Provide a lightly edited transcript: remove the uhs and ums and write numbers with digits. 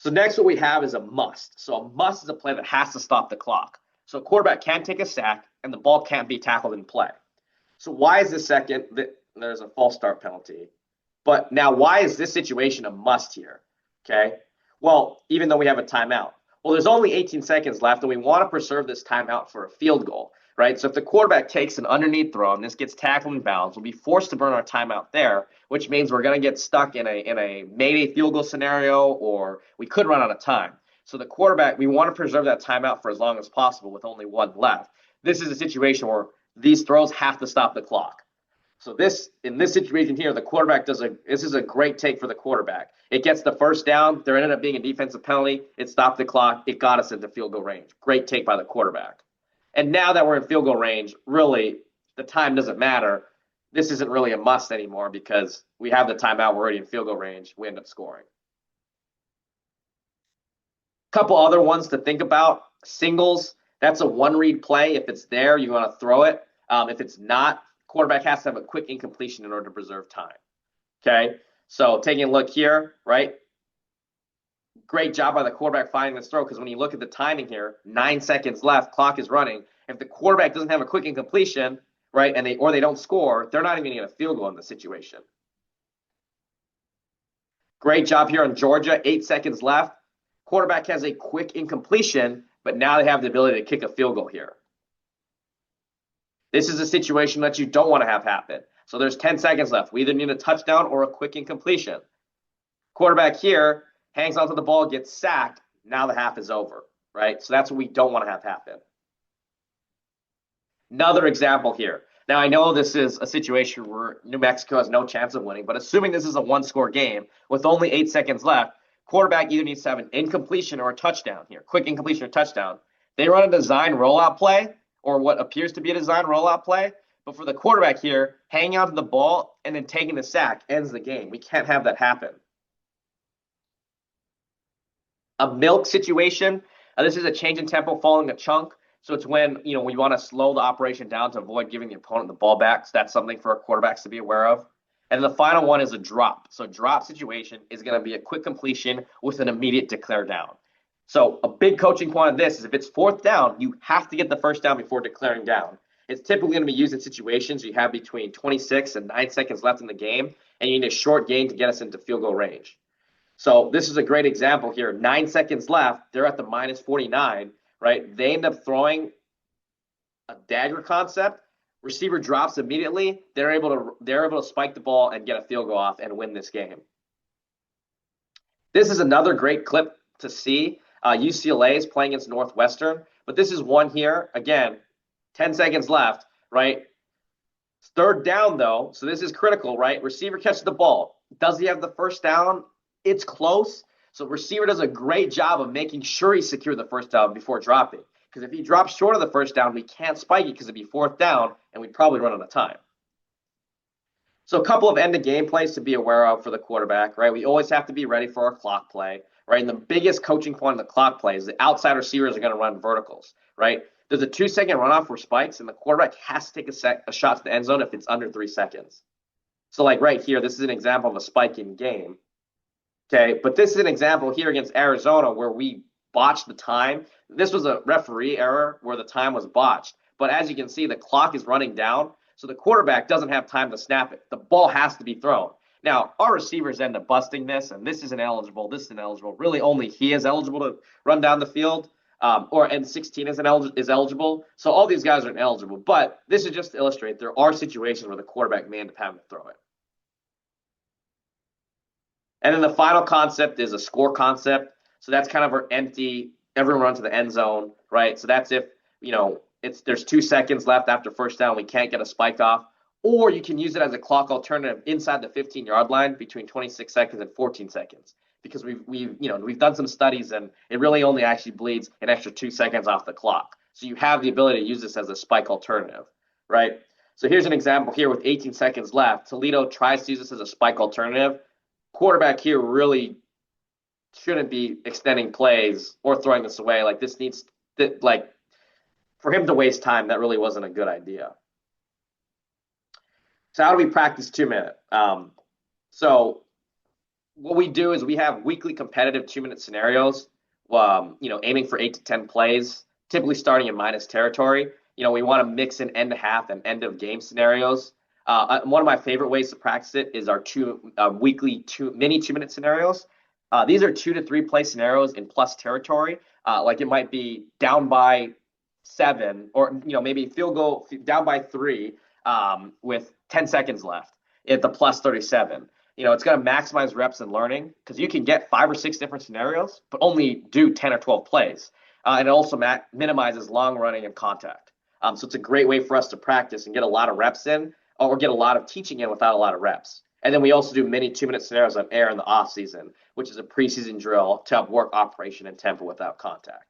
So next what we have is a must. So a must is a play that has to stop the clock. So a quarterback can't take a sack and the ball can't be tackled in play. So why is this second? There's a false start penalty. But now why is this situation a must here? Okay. Well, even though we have a timeout. Well, there's only 18 seconds left, and we want to preserve this timeout for a field goal, right? So if the quarterback takes an underneath throw and this gets tackled in bounds, we'll be forced to burn our timeout there, which means we're going to get stuck in a mayday field goal scenario, or we could run out of time. So the quarterback, we want to preserve that timeout for as long as possible with only one left. This is a situation where these throws have to stop the clock. So in this situation here, the quarterback this is a great take for the quarterback. It gets the first down. There ended up being a defensive penalty. It stopped the clock. It got us into field goal range. Great take by the quarterback. And now that we're in field goal range, really, the time doesn't matter. This isn't really a must anymore because we have the timeout. We're already in field goal range. We end up scoring. A couple other ones to think about. Singles, that's a one-read play. If it's there, you want to throw it. If it's not, quarterback has to have a quick incompletion in order to preserve time. Okay, so taking a look here, right? Great job by the quarterback finding this throw, because when you look at the timing here, 9 seconds left, clock is running. If the quarterback doesn't have a quick incompletion, right, and they don't score, they're not even going to get a field goal in the situation. Great job here on Georgia, 8 seconds left. Quarterback has a quick incompletion, but now they have the ability to kick a field goal here. This is a situation that you don't want to have happen. So there's 10 seconds left. We either need a touchdown or a quick incompletion. Quarterback here hangs onto the ball, gets sacked. Now the half is over, right? So that's what we don't want to have happen. Another example here. Now, I know this is a situation where New Mexico has no chance of winning, but assuming this is a one-score game with only 8 seconds left, quarterback either needs to have an incompletion or a touchdown here, quick incompletion or touchdown. They run a design rollout play, or what appears to be a design rollout play. But for the quarterback here, hanging on to the ball and then taking the sack ends the game. We can't have that happen. A milk situation. This is a change in tempo following a chunk. So it's when we want to slow the operation down to avoid giving the opponent the ball back. So that's something for our quarterbacks to be aware of. And the final one is a drop. So drop situation is going to be a quick completion with an immediate declare down. So a big coaching point of this is if it's fourth down, you have to get the first down before declaring down. It's typically going to be used in situations you have between 26 and 9 seconds left in the game, and you need a short gain to get us into field goal range. So this is a great example here. 9 seconds left. They're at the minus 49, right? They end up throwing a dagger concept. Receiver drops immediately. They're able to spike the ball and get a field goal off and win this game. This is another great clip to see. UCLA is playing against Northwestern, but this is one here. Again, 10 seconds left, right? Third down, though, so this is critical, right? Receiver catches the ball. Does he have the first down? It's close. So receiver does a great job of making sure he secured the first down before dropping. Because if he drops short of the first down, we can't spike it because it'd be fourth down, and we'd probably run out of time. So a couple of end-of-game plays to be aware of for the quarterback, right? We always have to be ready for our clock play, right? And the biggest coaching point of the clock play is the outside receivers are going to run verticals, right? There's a 2-second runoff for spikes, and the quarterback has to take a shot to the end zone if it's under 3 seconds. So like right here, this is an example of a spike in game. Okay, but this is an example here against Arizona where we botched the time. This was a referee error where the time was botched. But as you can see, the clock is running down, so the quarterback doesn't have time to snap it. The ball has to be thrown. Now, our receivers end up busting this, and this isn't eligible, this isn't eligible. Really, only he is eligible to run down the field, and 16 is eligible. So all these guys are ineligible. But this is just to illustrate there are situations where the quarterback may end up having to throw it. And then the final concept is a score concept. So that's kind of our empty, everyone runs to the end zone, right? So that's if, there's 2 seconds left after first down, we can't get a spike off. Or you can use it as a clock alternative inside the 15-yard line between 26 seconds and 14 seconds. Because we've done some studies and it really only actually bleeds an extra 2 seconds off the clock. So you have the ability to use this as a spike alternative, right? So here's an example here with 18 seconds left. Toledo tries to use this as a spike alternative. Quarterback here really shouldn't be extending plays or throwing this away. Like this needs, for him to waste time, that really wasn't a good idea. So how do we practice 2-minute? So what we do is we have weekly competitive 2 minute scenarios, aiming for 8 to 10 plays, typically starting in minus territory. We want to mix in end to half and end of game scenarios. One of my favorite ways to practice it is our weekly mini 2 minute scenarios. These are 2 to 3 play scenarios in plus territory. Like it might be down by 7, or maybe field goal down by 3, with 10 seconds left at the plus 37. It's going to maximize reps and learning because you can get 5 or 6 different scenarios, but only do 10 or 12 plays. And it also minimizes long running and contact. So it's a great way for us to practice and get a lot of reps in, or get a lot of teaching in without a lot of reps. And then we also do many 2 minute scenarios on air in the off season, which is a preseason drill to help work operation and tempo without contact.